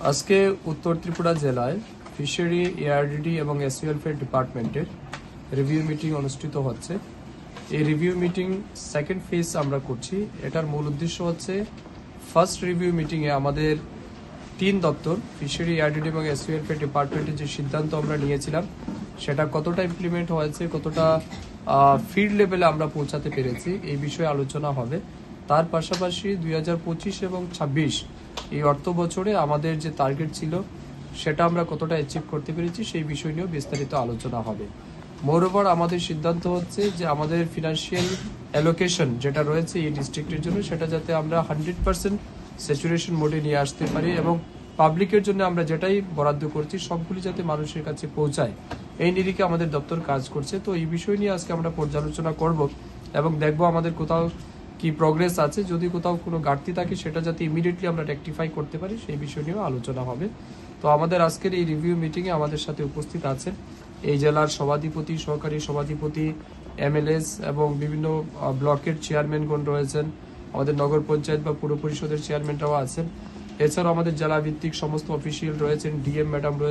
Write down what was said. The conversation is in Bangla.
আজকে উত্তর ত্রিপুরা জেলায় ফিশারি, এআরডিডি এবং এসসি ওয়েলফেয়ার ডিপার্টমেন্টের রিভিউ মিটিং অনুষ্ঠিত হচ্ছে। এই রিভিউ মিটিং সেকেন্ড ফেজ আমরা করছি। এটার মূল উদ্দেশ্য হচ্ছে ফার্স্ট রিভিউ মিটিংয়ে আমাদের 3 দপ্তর ফিশারি, এআরডিডি এবং এসসি ওয়েলফেয়ার ডিপার্টমেন্টের যে সিদ্ধান্ত আমরা নিয়েছিলাম সেটা কতটা ইমপ্লিমেন্ট হয়েছে, কতটা ফিল্ড লেভেলে আমরা পৌঁছাতে পেরেছি, এই বিষয়ে আলোচনা হবে। তার পাশাপাশি 2025 এবং 26 এই অর্থ বছরে আমাদের যে টার্গেট ছিল সেটা আমরা কতটা অ্যাচিভ করতে পেরেছি সেই বিষয় নিয়েও বিস্তারিত আলোচনা হবে। মোরওভার আমাদের সিদ্ধান্ত হচ্ছে যে আমাদের ফিনান্সিয়াল অ্যালোকেশন যেটা রয়েছে এই ডিস্ট্রিক্টের জন্য সেটা যাতে আমরা 100% স্যাচুরেশন মোডে নিয়ে আসতে পারি এবং পাবলিকের জন্য আমরা যেটাই বরাদ্দ করছি সবগুলি যাতে মানুষের কাছে পৌঁছায়, এই নিরিখে আমাদের দপ্তর কাজ করছে। তো এই বিষয় নিয়ে আজকে আমরা পর্যালোচনা করব এবং দেখব আমাদের কোথাও কি প্রগ্রেস আছে, যদি কোথাও কোনো ঘাটতি থাকে সেটা যাতে ইমিডিয়েটলি আমরা রেকটিফাই করতে পারি সেই বিষয় নিয়েও আলোচনা হবে। তো আমাদের আজকের এই রিভিউ মিটিংয়ে আমাদের সাথে উপস্থিত আছেন এই জেলার সভাধিপতি, সহকারী সভাধিপতি, এমএলএস এবং বিভিন্ন ব্লকের চেয়ারম্যানগণ রয়েছেন, আমাদের নগর পঞ্চায়েত বা পুর পরিষদের চেয়ারম্যানরাও আছেন। এছাড়াও আমাদের জেলা ভিত্তিক সমস্ত অফিসিয়াল রয়েছেন, ডিএম ম্যাডাম রয়েছেন।